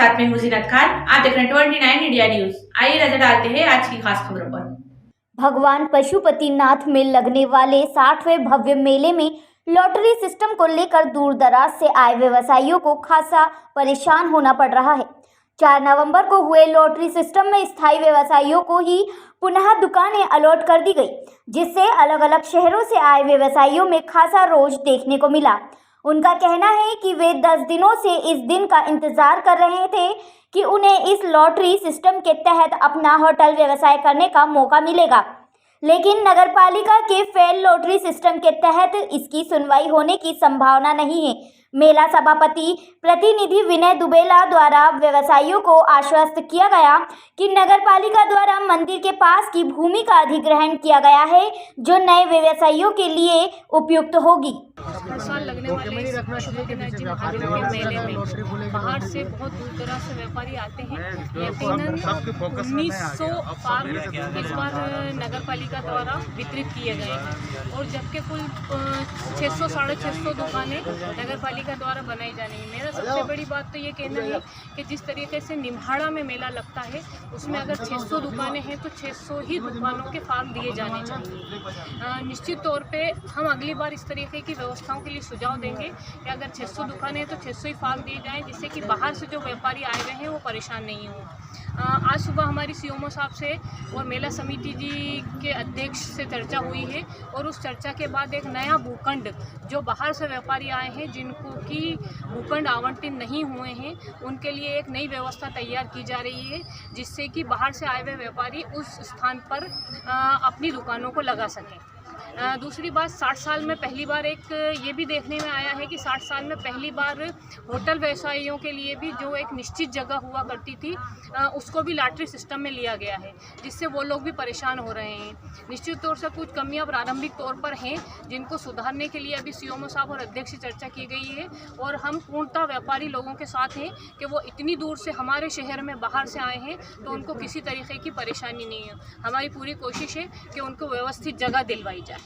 साथ में हूं ज़ीनत खान। आप देख रहे हैं 29 इंडिया न्यूज। आइए नजर डालते हैं आज की खास खबरों पर। भगवान पशुपतिनाथ में लगने वाले 60वें भव्य मेले में लॉटरी सिस्टम को लेकर दूर दराज से आए व्यवसायियों को खासा परेशान होना पड़ रहा है। 4 नवंबर को हुए लॉटरी सिस्टम में स्थायी व्यवसायियों को ही पुनः दुकानें अलॉट कर दी गई, जिससे अलग अलग शहरों से आए व्यवसायियों में खासा रोष देखने को मिला। उनका कहना है कि वे 10 दिनों से इस दिन का इंतजार कर रहे थे कि उन्हें इस लॉटरी सिस्टम के तहत अपना होटल व्यवसाय करने का मौका मिलेगा, लेकिन नगरपालिका के फेल लॉटरी सिस्टम के तहत इसकी सुनवाई होने की संभावना नहीं है। मेला सभापति प्रतिनिधि विनय दुबेला द्वारा व्यवसायियों को आश्वस्त किया गया कि नगरपालिका द्वारा मंदिर के पास की भूमि का अधिग्रहण किया गया है, जो नए व्यवसायियों के लिए उपयुक्त होगी। हर साल लगने वाले पशुपतिनाथ जी महादेव के मेले में बाहर से बहुत दूर दराज से व्यापारी आते हैं। यकीनन 1900 फार्म इस बार नगरपालिका द्वारा वितरित किए गए हैं और जबकि कुल 600 साढ़े 600 दुकानें नगरपालिका द्वारा बनाई जानी है। मेरा सबसे बड़ी बात तो ये कहना है कि जिस तरीके से निम्हाड़ा में मेला लगता है उसमें अगर 600 दुकानें हैं तो 600 ही दुकानों के फार्म दिए जाने चाहिए। निश्चित तौर पे हम अगली बार इस तरीके की व्यवस्थाओं के लिए सुझाव देंगे कि अगर 600 दुकानें हैं तो 600 ही फार्म दिए जाएं, जिससे कि बाहर से जो व्यापारी आए हुए हैं वो परेशान नहीं हो। आज सुबह हमारी सीएमओ साहब से और मेला समिति जी के अध्यक्ष से चर्चा हुई है और उस चर्चा के बाद एक नया भूखंड जो बाहर से व्यापारी आए हैं जिनको कि भूखंड आवंटित नहीं हुए हैं उनके लिए एक नई व्यवस्था तैयार की जा रही है, जिससे कि बाहर से आए हुए व्यापारी उस स्थान पर अपनी दुकानों को लगा सकें। दूसरी बात, 60 साल में पहली बार एक ये भी देखने में आया है कि 60 साल में पहली बार होटल व्यवसायियों के लिए भी जो एक निश्चित जगह हुआ करती थी उसको भी लॉटरी सिस्टम में लिया गया है, जिससे वो लोग भी परेशान हो रहे हैं। निश्चित तौर से कुछ कमियां प्रारंभिक तौर पर हैं जिनको सुधारने के लिए अभी सीएमओ साहब और अध्यक्ष से चर्चा की गई है और हम पूर्णतः व्यापारी लोगों के साथ हैं कि वो इतनी दूर से हमारे शहर में बाहर से आए हैं तो उनको किसी तरीके की परेशानी नहीं है। हमारी पूरी कोशिश है कि उनको व्यवस्थित जगह दिलवाई जाए।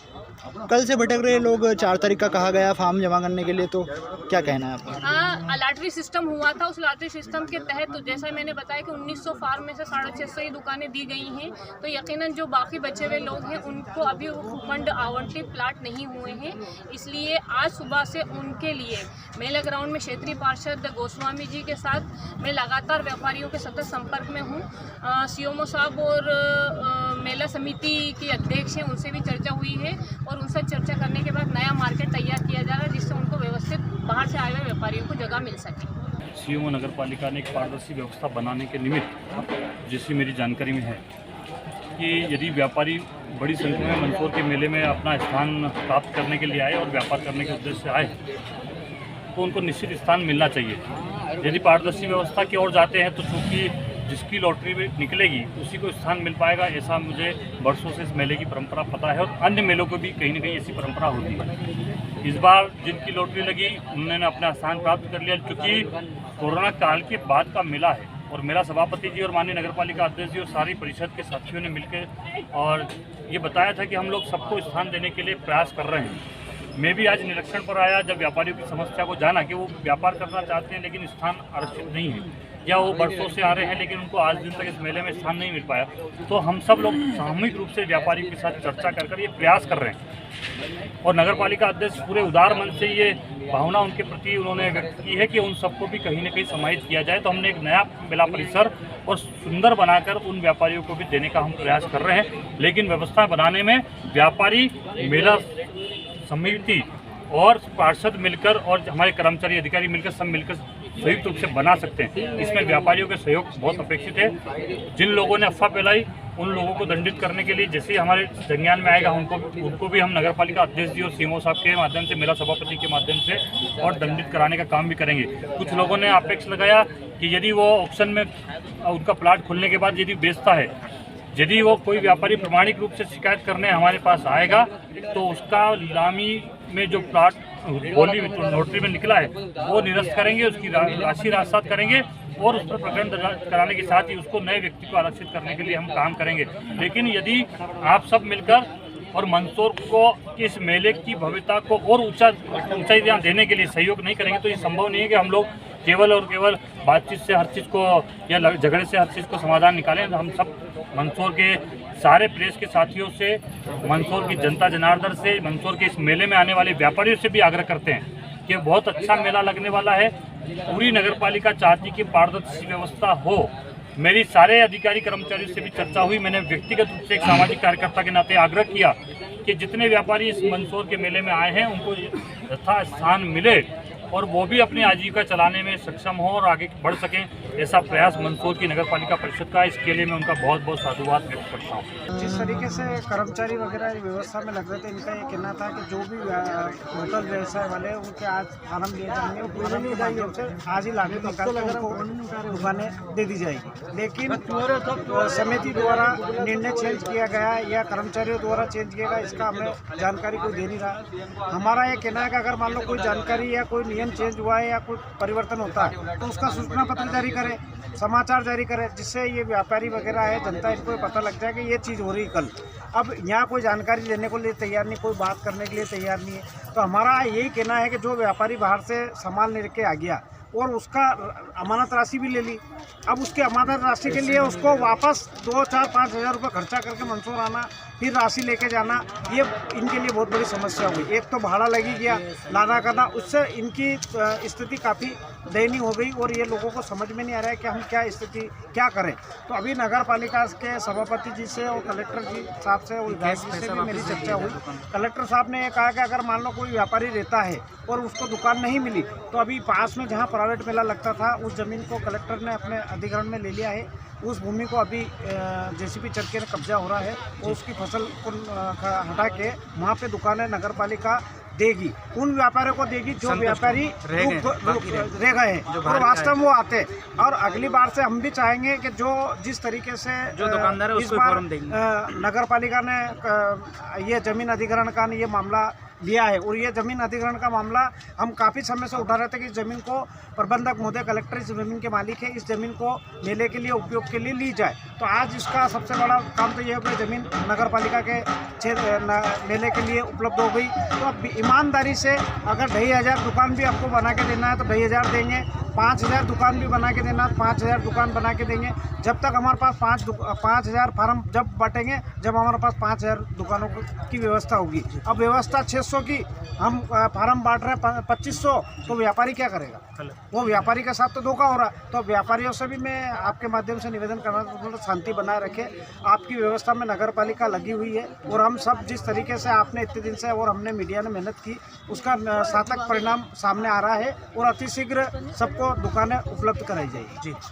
कल से भटक रहे लोग 4 तारीख का कहा गया फॉर्म जमा करने के लिए, तो क्या कहना है आपका? लॉटरी सिस्टम हुआ था, उस लॉटरी सिस्टम के तहत तो जैसा मैंने बताया कि 1900 फार्म में से 650 ही दुकानें दी गई हैं, तो यकीनन जो बाकी बचे हुए लोग हैं उनको अभी फंड आवंटित प्लाट नहीं हुए हैं। इसलिए आज सुबह से उनके लिए मेला ग्राउंड में क्षेत्रीय पार्षद गोस्वामी जी के साथ मैं लगातार व्यापारियों के सतत संपर्क में हूँ। सीएमओ साहब और मेला समिति के अध्यक्ष हैं, उनसे भी चर्चा हुई है और उनसे चर्चा करने के बाद नया मार्केट तैयार किया जा रहा है, जिससे उनको व्यवस्थित बाहर से आए हुए व्यापारियों को जगह मिल सके। सीएमओ नगर पालिका ने एक पारदर्शी व्यवस्था बनाने के निमित्त, जैसी मेरी जानकारी में है कि यदि व्यापारी बड़ी संख्या में मंदसौर के मेले में अपना स्थान प्राप्त करने के लिए आए और व्यापार करने के उद्देश्य से आए तो उनको निश्चित स्थान मिलना चाहिए। यदि पारदर्शी व्यवस्था की ओर जाते हैं तो चूँकि जिसकी लॉटरी में निकलेगी उसी को स्थान मिल पाएगा, ऐसा मुझे वर्षों से इस मेले की परंपरा पता है और अन्य मेलों को भी कहीं ना कहीं ऐसी परंपरा होती है। इस बार जिनकी लॉटरी लगी उन्होंने अपना स्थान प्राप्त कर लिया, क्योंकि कोरोना काल के बाद का मेला है और मेरा सभापति जी और माननीय नगरपालिका अध्यक्ष जी और सारी परिषद के साथियों ने मिलकर और ये बताया था कि हम लोग सबको स्थान देने के लिए प्रयास कर रहे हैं। मैं भी आज निरीक्षण पर आया जब व्यापारियों की समस्या को जाना कि वो व्यापार करना चाहते हैं लेकिन स्थान आरक्षित नहीं है, या वो वर्षों से आ रहे हैं लेकिन उनको आज दिन तक इस मेले में स्थान नहीं मिल पाया। तो हम सब लोग सामूहिक रूप से व्यापारियों के साथ चर्चा कर ये प्रयास कर रहे हैं और नगरपालिका अध्यक्ष पूरे उदार मन से ये भावना उनके प्रति उन्होंने व्यक्त की है कि उन सबको भी कहीं ना कहीं समाहित किया जाए। तो हमने एक नया मेला परिसर और सुंदर बनाकर उन व्यापारियों को भी देने का हम प्रयास कर रहे हैं, लेकिन व्यवस्था बनाने में व्यापारी, मेला समिति और पार्षद मिलकर और हमारे कर्मचारी अधिकारी मिलकर सब मिलकर संयुक्त रूप से बना सकते हैं। इसमें व्यापारियों के सहयोग बहुत अपेक्षित है। जिन लोगों ने अफवाह फैलाई उन लोगों को दंडित करने के लिए जैसे ही हमारे संज्ञान में आएगा उनको भी हम नगरपालिका अध्यक्ष जी और सीएमओ साहब के माध्यम से, मेला सभापति के माध्यम से और दंडित कराने का काम भी करेंगे। कुछ लोगों ने अपेक्षा लगाया कि यदि वो ऑप्शन में उनका प्लाट खुलने के बाद यदि बेचता है, यदि वो कोई व्यापारी प्रमाणिक रूप से शिकायत करने हमारे पास आएगा तो उसका नीलामी में जो प्लाट बोली नोटरी में निकला है वो निरस्त करेंगे, उसकी राशि राजसात करेंगे और उस पर प्रकरण दर्ज कराने के साथ ही उसको नए व्यक्ति को आरक्षित करने के लिए हम काम करेंगे। लेकिन यदि आप सब मिलकर और मंदसौर को इस मेले की भव्यता को और ऊंचाई देने के लिए सहयोग नहीं करेंगे तो ये संभव नहीं है कि हम लोग केवल और केवल बातचीत से हर चीज़ को या झगड़े से हर चीज़ को समाधान निकालें। हम सब मंदसौर के सारे प्रेस के साथियों से, मंदसौर की जनता जनार्दन से, मंदसौर के इस मेले में आने वाले व्यापारियों से भी आग्रह करते हैं कि बहुत अच्छा मेला लगने वाला है। पूरी नगरपालिका चाहती कि पारदर्शी व्यवस्था हो। मेरी सारे अधिकारी कर्मचारियों से भी चर्चा हुई। मैंने व्यक्तिगत रूप से एक सामाजिक कार्यकर्ता के नाते आग्रह किया कि जितने व्यापारी इस मंदसौर के मेले में आए हैं उनको यथा स्थान मिले और वो भी अपनी आजीविका चलाने में सक्षम हो और आगे बढ़ सकें। ऐसा प्रयास मंदसौर की नगरपालिका परिषद का, इसके लिए मैं उनका बहुत बहुत साधुवाद व्यक्त करता हूँ। जिस तरीके से कर्मचारी वगैरह व्यवस्था में लग रहे थे, इनका ये कहना था कि जो भी होटल व्यवसाय वाले हैं उनके आज फार्म लिए जाएंगे और फार्म के माध्यम से आज ही लागू निकाल कर उनको दुकानें दे दी जाएगी। लेकिन समिति द्वारा निर्णय चेंज किया गया या कर्मचारियों द्वारा चेंज किया गया, इसका हमें जानकारी कोई दे नहीं रहा। हमारा ये कहना है कि अगर मान लो कोई जानकारी या कोई नियम चेंज हुआ है या कोई परिवर्तन होता है तो उसका सूचना पत्र जारी करें, समाचार जारी करें, जिससे ये व्यापारी वगैरह है, जनता, इनको पता लग जाए कि ये चीज़ हो रही कल। अब यहाँ कोई जानकारी लेने को लिए तैयार नहीं, कोई बात करने के लिए तैयार नहीं है। तो हमारा यही कहना है कि जो व्यापारी बाहर से सामान लेके आ गया और उसका अमानत राशि भी ले ली, अब उसकी अमानत राशि के लिए उसको वापस 2, 4, 5 हज़ार रुपये खर्चा करके मंदसौर आना, फिर राशि लेके जाना, ये इनके लिए बहुत बड़ी समस्या हुई। एक तो भाड़ा लगी गया, लाना करना, उससे इनकी स्थिति काफ़ी दयनीय हो गई और ये लोगों को समझ में नहीं आ रहा है कि हम क्या करें। तो अभी नगर पालिका के सभापति जी से और कलेक्टर जी साहब से और विधायक जी से भी मेरी चर्चा हुई। कलेक्टर साहब ने ये कहा कि अगर मान लो कोई व्यापारी रहता है और उसको दुकान नहीं मिली तो अभी पास में जहाँ प्राइवेट मेला लगता था उस ज़मीन को कलेक्टर ने अपने अधिग्रहण में ले लिया है। उस भूमि को अभी जेसीबी चल के कब्जा हो रहा है और उसकी फसल को हटा के वहाँ पे दुकानें नगर पालिका देगी, उन व्यापारियों को देगी जो व्यापारी रह गए हैं और वास्तव में वो आते। और अगली बार से हम भी चाहेंगे कि जो जिस तरीके से जो दुकानदार है इस बार नगर पालिका ने ये जमीन अधिग्रहण का ये मामला लिया है और ये ज़मीन अधिग्रहण का मामला हम काफ़ी समय से उठा रहे थे कि इस ज़मीन को प्रबंधक महोदय, कलेक्टर इस ज़मीन के मालिक है, इस ज़मीन को मेले के लिए उपयोग के लिए ली जाए। तो आज इसका सबसे बड़ा काम तो ये हो गया, ज़मीन नगर पालिका के मेले के लिए उपलब्ध हो गई। तो अब ईमानदारी से अगर 2,500 दुकान भी आपको बना के देना है तो 2,500 देंगे, 5,000 दुकान भी बना के देना, 5,000 दुकान बना के देंगे। जब तक हमारे पास 5,000 फार्म जब बांटेंगे जब हमारे पास 5,000 दुकानों की व्यवस्था होगी। अब व्यवस्था 600 की, हम फार्म बांट रहे हैं 2,500, तो व्यापारी क्या करेगा? वो व्यापारी के साथ तो धोखा हो रहा है। तो व्यापारियों से भी मैं आपके माध्यम से निवेदन करना चाहता हूँ, शांति बनाए रखें। आपकी व्यवस्था में नगर पालिका लगी हुई है और हम सब जिस तरीके से आपने इतने दिन से और हमने मीडिया ने मेहनत की उसका सार्थक परिणाम सामने आ रहा है और अतिशीघ्र सबको दुकानें उपलब्ध कराई जाएगी। जी।